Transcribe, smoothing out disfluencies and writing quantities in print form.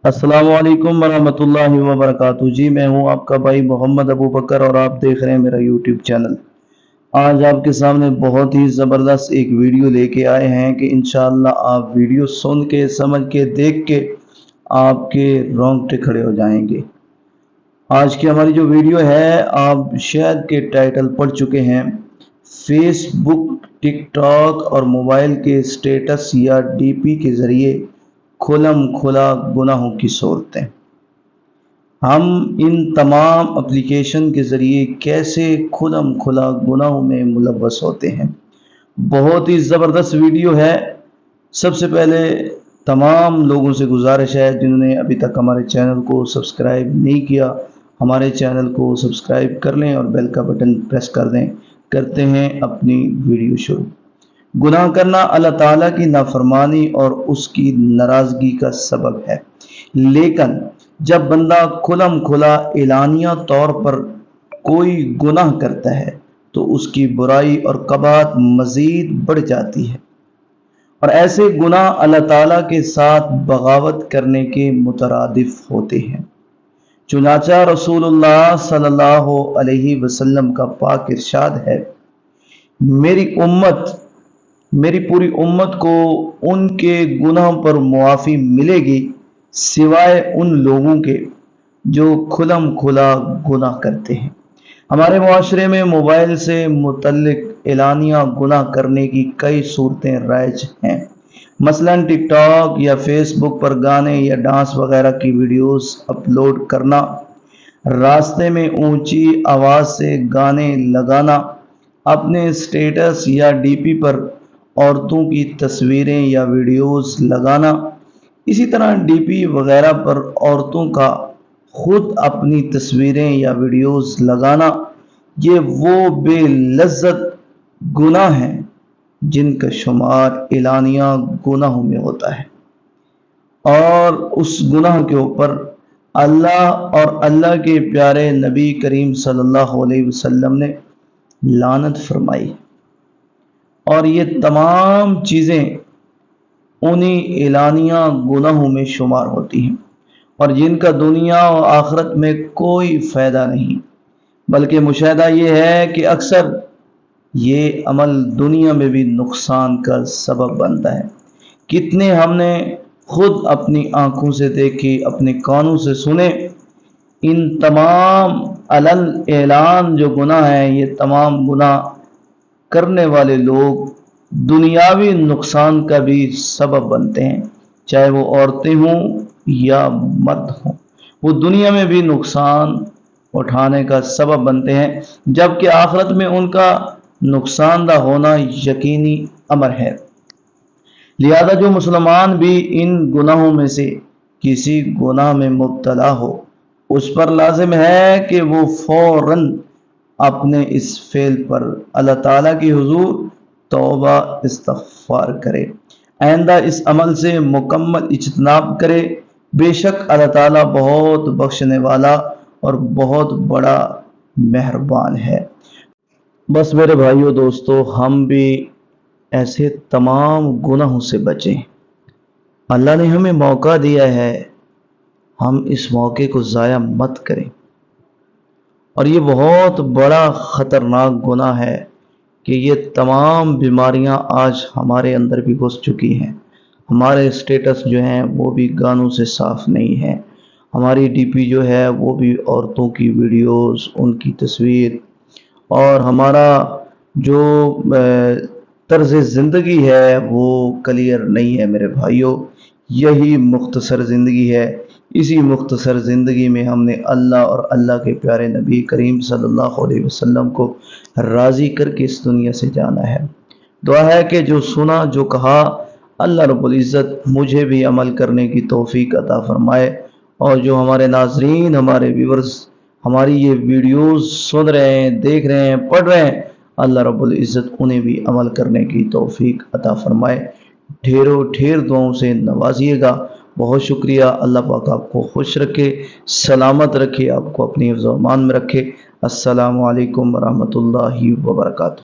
अस्सलाम वालेकुम वरहमतुल्लाहि वबरकातुहू। जी मैं हूं आपका भाई मोहम्मद अबू बकर और आप देख रहे हैं मेरा यूट्यूब चैनल। आज आपके सामने बहुत ही ज़बरदस्त एक वीडियो लेके आए हैं कि इंशाअल्लाह आप वीडियो सुन के समझ के देख के आपके रोंगटे खड़े हो जाएंगे। आज की हमारी जो वीडियो है आप शायद के टाइटल पढ़ चुके हैं, फेसबुक, टिकटॉक और मोबाइल के स्टेटस या डीपी के ज़रिए खुलम खुला गुनाहों की सूरतें। हम इन तमाम एप्लीकेशन के ज़रिए कैसे खुलम खुला गुनाहों में मुलव्वस होते हैं। बहुत ही ज़बरदस्त वीडियो है। सबसे पहले तमाम लोगों से गुजारिश है जिन्होंने अभी तक हमारे चैनल को सब्सक्राइब नहीं किया, हमारे चैनल को सब्सक्राइब कर लें और बेल का बटन प्रेस कर दें। करते हैं अपनी वीडियो शुरू। गुनाह करना अल्लाह ताला की नाफरमानी और उसकी नाराज़गी का सबब है, लेकिन जब बंदा खुलम खुला एलानिया तौर पर कोई गुनाह करता है तो उसकी बुराई और कबात मज़ीद बढ़ जाती है और ऐसे गुनाह अल्लाह ताला के साथ बगावत करने के मुतरादिफ होते हैं। चुनाचा रसूलुल्लाह सल्लल्लाहु अलैहि वसल्लम का पाक इरशाद है, मेरी पूरी उम्मत को उनके गुनाह पर मुआफ़ी मिलेगी सिवाय उन लोगों के जो खुलम खुला गुनाह करते हैं। हमारे मुआशरे में मोबाइल से मुतल्लिक एलानिया गुनाह करने की कई सूरतें राइज हैं। मसलन टिकटॉक या फेसबुक पर गाने या डांस वगैरह की वीडियोस अपलोड करना, रास्ते में ऊंची आवाज़ से गाने लगाना, अपने स्टेटस या डीपी पर औरतों की तस्वीरें या वीडियोस लगाना, इसी तरह डीपी वगैरह पर औरतों का खुद अपनी तस्वीरें या वीडियोस लगाना, ये वो बेलज्जत गुनाह हैं जिनका शुमार एलानिया गुनाहों में होता है और उस गुनाह के ऊपर अल्लाह और अल्लाह के प्यारे नबी करीम सल्लल्लाहु अलैहि वसल्लम ने लानत फरमाई। और ये तमाम चीज़ें उन्हीं एलानिया गुनाहों में शुमार होती हैं और जिनका दुनिया और आखिरत में कोई फ़ायदा नहीं, बल्कि मुशाहिदा ये है कि अक्सर ये अमल दुनिया में भी नुकसान का सबब बनता है। कितने हमने खुद अपनी आंखों से देखे, अपने कानों से सुने। इन तमाम अलल ऐलान जो गुनाह हैं, ये तमाम गुनाह करने वाले लोग दुनियावी नुकसान का भी सबब बनते हैं, चाहे वो औरतें हों या मर्द हों, वो दुनिया में भी नुकसान उठाने का सबब बनते हैं, जबकि आखिरत में उनका नुकसानदा होना यकीनी अमर है। लिहाजा जो मुसलमान भी इन गुनाहों में से किसी गुनाह में मुब्तला हो, उस पर लाजिम है कि वो फौरन अपने इस फेल पर अल्लाह ताला की हुजूर तौबा इस्तग़फ़ार करे, आइंदा इस अमल से मुकम्मल इज्तनाब करे। बेशक अल्लाह ताला बहुत बख्शने वाला और बहुत बड़ा मेहरबान है। बस मेरे भाइयों दोस्तों, हम भी ऐसे तमाम गुनाहों से बचें। अल्लाह ने हमें मौका दिया है, हम इस मौके को ज़ाया मत करें। और ये बहुत बड़ा ख़तरनाक गुनाह है कि ये तमाम बीमारियां आज हमारे अंदर भी घुस चुकी हैं। हमारे स्टेटस जो हैं वो भी गानों से साफ़ नहीं है, हमारी डीपी जो है वो भी औरतों की वीडियोस, उनकी तस्वीर, और हमारा जो तर्ज़ ज़िंदगी है वो क्लियर नहीं है। मेरे भाइयों, यही मुख्तसर ज़िंदगी है। इसी मुख्तसर ज़िंदगी में हमने अल्लाह और अल्लाह के प्यारे नबी करीम सल्लल्लाहु अलैहि वसल्लम को राज़ी करके इस दुनिया से जाना है। दुआ है कि जो सुना, जो कहा, अल्लाह रब्बुल इज़्ज़त मुझे भी अमल करने की तौफ़ीक अता फ़रमाए, और जो हमारे नाज़रीन, हमारे व्यूअर्स हमारी ये वीडियोस सुन रहे हैं, देख रहे हैं, पढ़ रहे हैं, अल्लाह रब्बुल इज़्ज़त उन्हें भी अमल करने की तौफ़ीक अता फ़रमाए। ढेरों ढेर दुआओं से नवाजिएगा। बहुत शुक्रिया। अल्लाह पाक आपको खुश रखे, सलामत रखे, आपको अपनी हिफ्ज़-ओ-अमान में रखे। अस्सलामु अलैकुम वरहमतुल्लाहि वबरकातुहू।